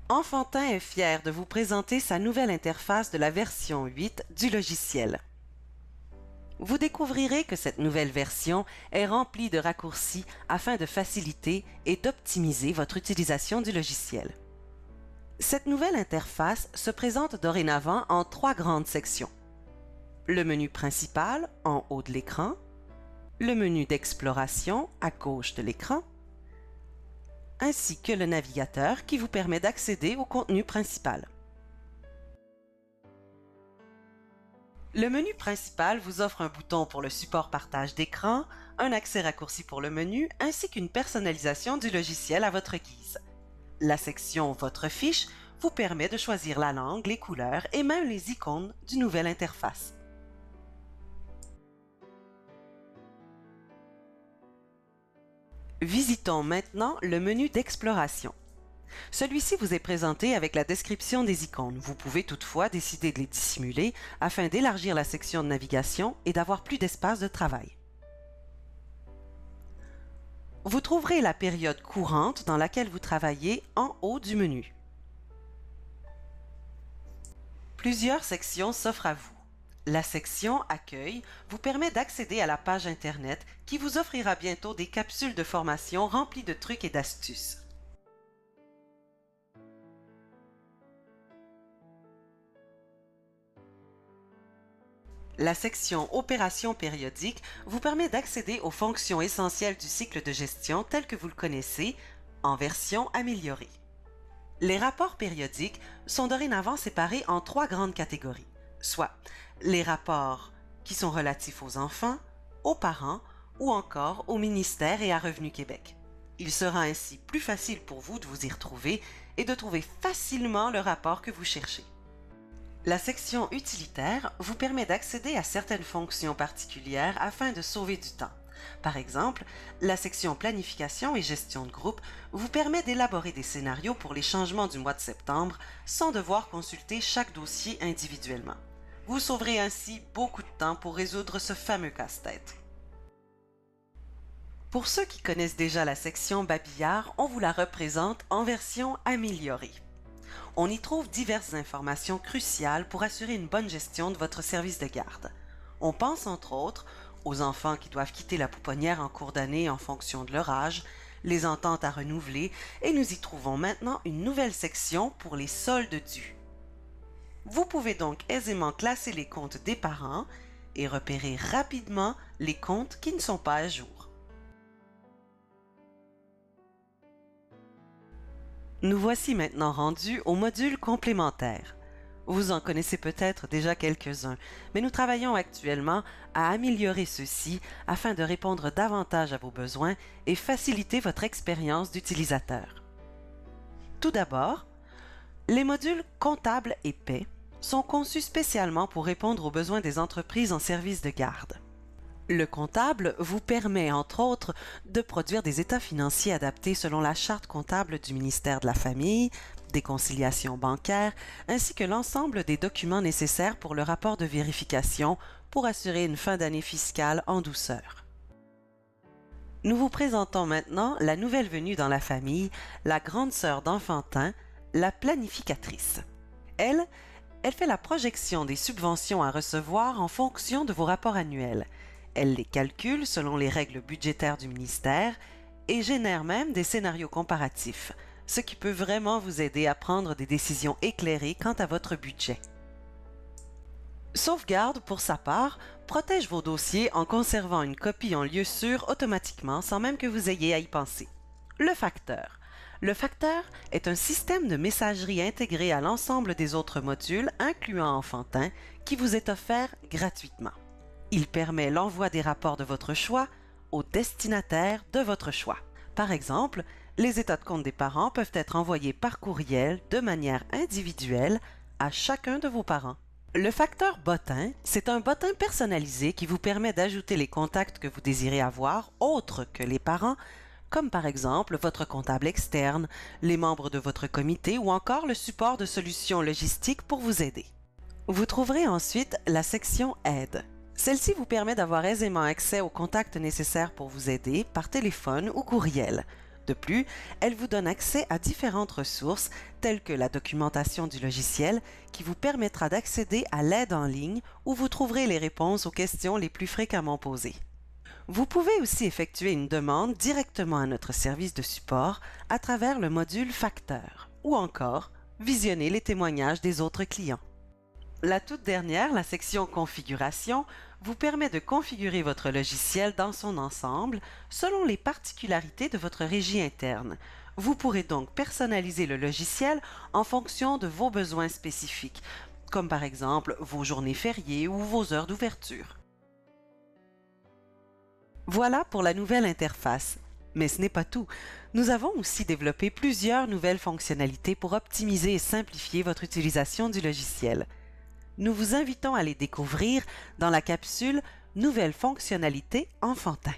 Enfantin est fier de vous présenter sa nouvelle interface de la version 8 du logiciel. Vous découvrirez que cette nouvelle version est remplie de raccourcis afin de faciliter et d'optimiser votre utilisation du logiciel. Cette nouvelle interface se présente dorénavant en 3 grandes sections. Le menu principal en haut de l'écran, le menu d'exploration à gauche de l'écran, ainsi que le navigateur qui vous permet d'accéder au contenu principal. Le menu principal vous offre un bouton pour le support partage d'écran, un accès raccourci pour le menu, ainsi qu'une personnalisation du logiciel à votre guise. La section Votre fiche vous permet de choisir la langue, les couleurs et même les icônes du nouvelle interface. Visitons maintenant le menu d'exploration. Celui-ci vous est présenté avec la description des icônes. Vous pouvez toutefois décider de les dissimuler afin d'élargir la section de navigation et d'avoir plus d'espace de travail. Vous trouverez la période courante dans laquelle vous travaillez en haut du menu. Plusieurs sections s'offrent à vous. La section Accueil vous permet d'accéder à la page Internet qui vous offrira bientôt des capsules de formation remplies de trucs et d'astuces. La section Opérations périodiques vous permet d'accéder aux fonctions essentielles du cycle de gestion tel que vous le connaissez, en version améliorée. Les rapports périodiques sont dorénavant séparés en 3 grandes catégories, soit les rapports qui sont relatifs aux enfants, aux parents ou encore au ministère et à Revenu Québec. Il sera ainsi plus facile pour vous de vous y retrouver et de trouver facilement le rapport que vous cherchez. La section utilitaire vous permet d'accéder à certaines fonctions particulières afin de sauver du temps. Par exemple, la section planification et gestion de groupe vous permet d'élaborer des scénarios pour les changements du mois de septembre sans devoir consulter chaque dossier individuellement. Vous sauverez ainsi beaucoup de temps pour résoudre ce fameux casse-tête. Pour ceux qui connaissent déjà la section Babillard, on vous la représente en version améliorée. On y trouve diverses informations cruciales pour assurer une bonne gestion de votre service de garde. On pense entre autres aux enfants qui doivent quitter la pouponnière en cours d'année en fonction de leur âge, les ententes à renouveler, et nous y trouvons maintenant une nouvelle section pour les soldes dus. Vous pouvez donc aisément classer les comptes des parents et repérer rapidement les comptes qui ne sont pas à jour. Nous voici maintenant rendus au module complémentaire. Vous en connaissez peut-être déjà quelques-uns, mais nous travaillons actuellement à améliorer ceux-ci afin de répondre davantage à vos besoins et faciliter votre expérience d'utilisateur. Tout d'abord, les modules comptable et paie sont conçus spécialement pour répondre aux besoins des entreprises en service de garde. Le comptable vous permet, entre autres, de produire des états financiers adaptés selon la charte comptable du ministère de la Famille, des conciliations bancaires, ainsi que l'ensemble des documents nécessaires pour le rapport de vérification pour assurer une fin d'année fiscale en douceur. Nous vous présentons maintenant la nouvelle venue dans la famille, la grande sœur d'Enfantin, la planificatrice. Elle fait la projection des subventions à recevoir en fonction de vos rapports annuels. Elle les calcule selon les règles budgétaires du ministère et génère même des scénarios comparatifs, ce qui peut vraiment vous aider à prendre des décisions éclairées quant à votre budget. Sauvegarde, pour sa part, protège vos dossiers en conservant une copie en lieu sûr automatiquement sans même que vous ayez à y penser. Le facteur. Le facteur est un système de messagerie intégré à l'ensemble des autres modules, incluant Enfantin, qui vous est offert gratuitement. Il permet l'envoi des rapports de votre choix au destinataire de votre choix. Par exemple, les états de compte des parents peuvent être envoyés par courriel de manière individuelle à chacun de vos parents. Le facteur bottin, c'est un bottin personnalisé qui vous permet d'ajouter les contacts que vous désirez avoir autres que les parents, comme par exemple votre comptable externe, les membres de votre comité ou encore le support de solutions logistiques pour vous aider. Vous trouverez ensuite la section Aide. Celle-ci vous permet d'avoir aisément accès aux contacts nécessaires pour vous aider par téléphone ou courriel. De plus, elle vous donne accès à différentes ressources telles que la documentation du logiciel qui vous permettra d'accéder à l'aide en ligne où vous trouverez les réponses aux questions les plus fréquemment posées. Vous pouvez aussi effectuer une demande directement à notre service de support à travers le module Facteur ou encore visionner les témoignages des autres clients. La toute dernière, la section Configuration, vous permet de configurer votre logiciel dans son ensemble selon les particularités de votre régie interne. Vous pourrez donc personnaliser le logiciel en fonction de vos besoins spécifiques, comme par exemple vos journées fériées ou vos heures d'ouverture. Voilà pour la nouvelle interface. Mais ce n'est pas tout. Nous avons aussi développé plusieurs nouvelles fonctionnalités pour optimiser et simplifier votre utilisation du logiciel. Nous vous invitons à les découvrir dans la capsule Nouvelles fonctionnalités enfantin.